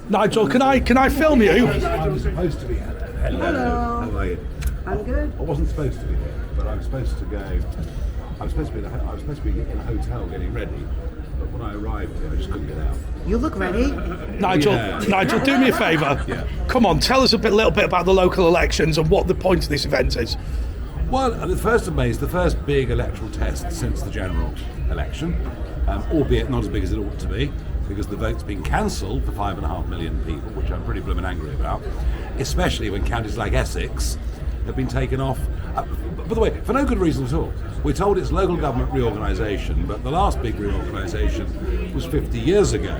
Nigel, can I film you? I was supposed to be here. Hello. How are you? I'm good. I wasn't supposed to be here, but I was supposed to go. I was supposed to be in a hotel getting ready, but when I arrived here, I just couldn't get out. You look ready. Nigel, do me a favour. Yeah. Come on, tell us a little bit about the local elections and what the point of this event is. Well, the 1st of May is the first big electoral test since the general election, albeit not as big as it ought to be, because the vote's been cancelled for 5.5 million people, which I'm pretty blooming angry about, especially when counties like Essex have been taken off. By the way, for no good reason at all. We're told it's local government reorganisation, but the last big reorganisation was 50 years ago,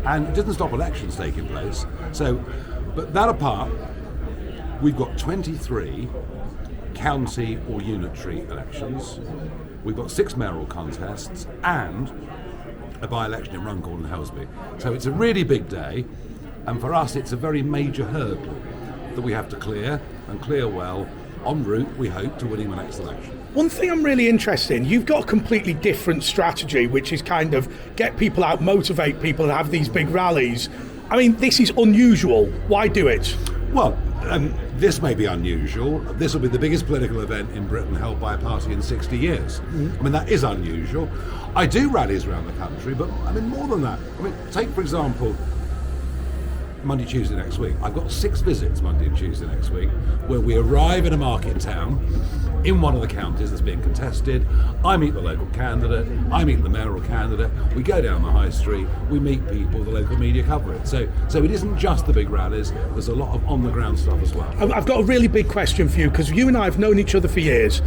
and it didn't stop elections taking place. So, but that apart, we've got 23 county or unitary elections. We've got 6 mayoral contests and a by-election in Runcorn and Helsby. So it's a really big day, and for us it's a very major hurdle that we have to clear, and clear well, en route, we hope, to winning the next election. One thing I'm really interested in, you've got a completely different strategy, which is kind of get people out, motivate people and have these big rallies. I mean, this is unusual. Why do it? Well, this may be unusual. This will be the biggest political event in Britain held by a party in 60 years. I mean, that is unusual. I do rallies around the country, but I mean, more than that. I mean, take, for example, Monday, Tuesday next week. I've got 6 visits Monday and Tuesday next week, where we arrive in a market town in one of the counties that's being contested. I meet the local candidate, I meet the mayoral candidate, we go down the high street, we meet people, the local media cover it. So it isn't just the big rallies, there's a lot of on-the-ground stuff as well. I've got a really big question for you, because you and I have known each other for years,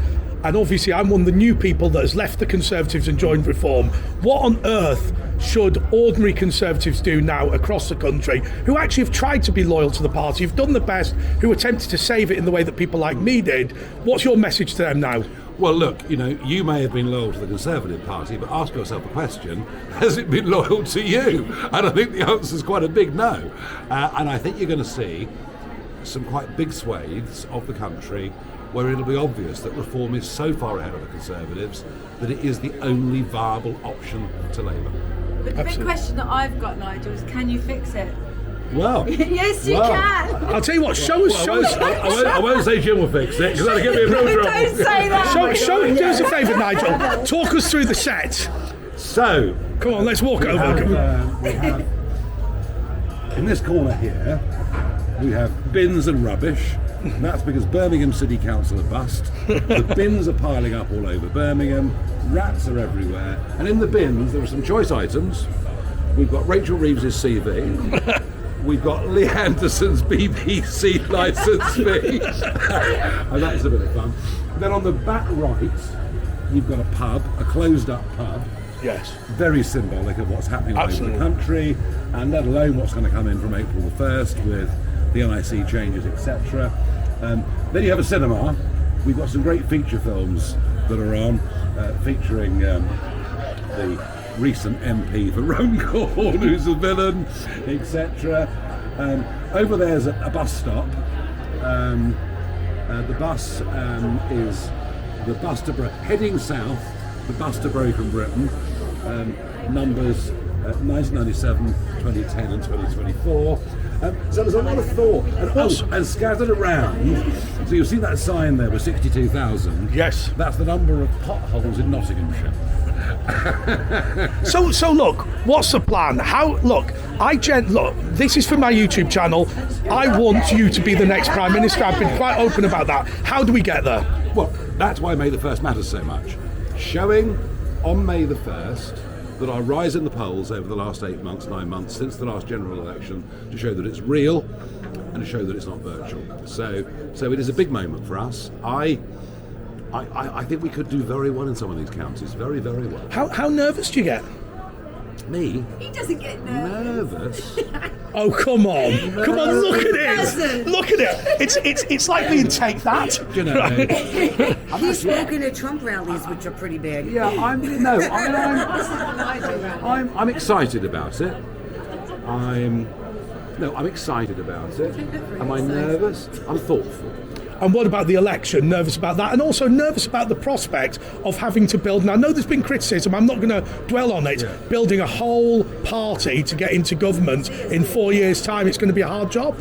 and obviously I'm one of the new people that has left the Conservatives and joined Reform. What on earth should ordinary Conservatives do now across the country who actually have tried to be loyal to the party, who've done the best, who attempted to save it in the way that people like me did? What's your message to them now? Well, look, you may have been loyal to the Conservative Party, but ask yourself a question, has it been loyal to you? And I think the answer is quite a big no. And I think you're going to see some quite big swathes of the country where it'll be obvious that Reform is so far ahead of the Conservatives that it is the only viable option to Labour. But the big question that I've got, Nigel, is can you fix it? Well, yes, you can. I'll tell you what, show us. I won't say Jim will fix it, because that'll get me in real trouble. Don't say that. Do us a favour, Nigel. Talk us through the set. So, come on, let's walk over. We have, in this corner here, we have bins and rubbish. That's because Birmingham City Council are bust. The bins are piling up all over Birmingham. Rats are everywhere. And in the bins, there are some choice items. We've got Rachel Reeves's CV. We've got Lee Anderson's BBC licence fee. And that's a bit of fun. Then on the back right, you've got a pub, a closed-up pub. Yes. Very symbolic of what's happening all over the country, and let alone what's going to come in from April the 1st with the NIC changes, etc. Then you have a cinema. We've got some great feature films that are on, featuring the recent MP for Runcorn, who's a villain, etc. Over there's a bus stop. The bus is the bus to heading south, the bus to Broken Britain, numbers 1997, 2010 and 2024. So there's a lot of thought, and scattered around. So you'll see that sign there with 62,000. Yes. That's the number of potholes in Nottinghamshire. So look, what's the plan? Look, this is for my YouTube channel. I want you to be the next Prime Minister. I've been quite open about that. How do we get there? Well, that's why May the 1st matters so much. Showing on May the 1st that our rise in the polls over the last 9 months, since the last general election, to show that it's real and to show that it's not virtual. So it is a big moment for us. I think we could do very well in some of these counties, very, very well. How nervous do you get? Me? He doesn't get nervous. Oh, come on, look at it. Look at it. It's like being Take That. You know, He's spoken at Trump rallies, which are pretty big. Yeah, I'm excited about it. I'm excited about it. Am I nervous? I'm thoughtful. And what about the election? Nervous about that, and also nervous about the prospect of having to build. And I know there's been criticism. I'm not going to dwell on it. Building a whole party to get into government in 4 years' time, it's going to be a hard job.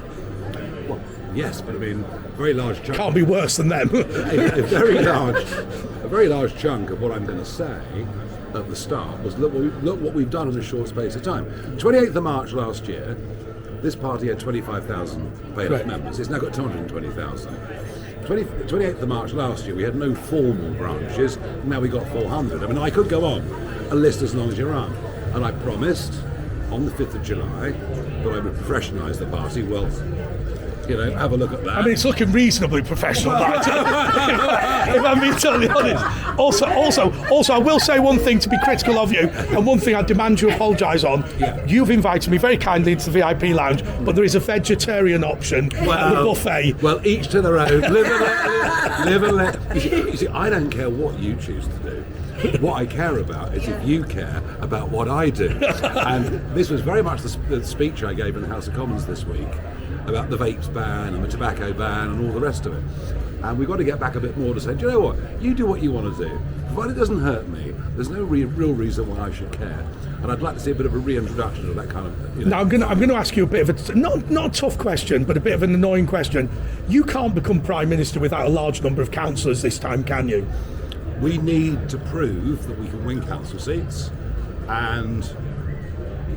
Well, yes, but I mean, very large chunk. Can't be worse than them. a very large chunk of what I'm going to say at the start was look what we've done in a short space of time. 28th of March last year, this party had 25,000 paid-up members. It's now got 220,000. 28th of March last year, we had no formal branches. Now we got 400. I mean, I could go on a list as long as you run. And I promised on the 5th of July that I would professionalise the party. Well, you know, have a look at that. I mean, it's looking reasonably professional, that. If I'm being totally honest. Also, I will say one thing to be critical of you, and one thing I demand you apologise on. Yeah. You've invited me very kindly into the VIP lounge, but there is a vegetarian option at the buffet. Well, each to their own. Live and let. You see, I don't care what you choose to do. What I care about is if you care about what I do. And this was very much the speech I gave in the House of Commons this week about the vapes ban and the tobacco ban and all the rest of it. And we've got to get back a bit more to say, do you know what? You do what you want to do. Provided it doesn't hurt me, there's no real reason why I should care. And I'd like to see a bit of a reintroduction of that kind of... You know. Now, I'm going to ask you a bit of a... Not a tough question, but a bit of an annoying question. You can't become Prime Minister without a large number of councillors this time, can you? We need to prove that we can win council seats. And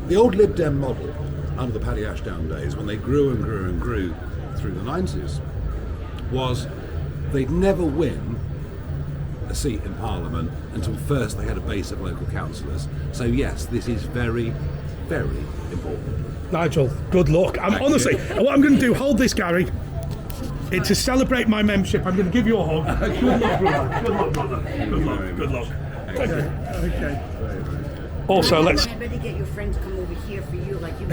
the old Lib Dem model under the Paddy Ashdown days, when they grew and grew and grew through the 90s, was they'd never win a seat in Parliament until first they had a base of local councillors. So yes, this is very, very important. Nigel, good luck. Honestly, what I'm going to do, hold this, Gary. It's to celebrate my membership. I'm going to give you a hug. Good luck, brother. Good luck, brother. Good luck. Okay. Also, let's... I better get your friend to come over here for you like you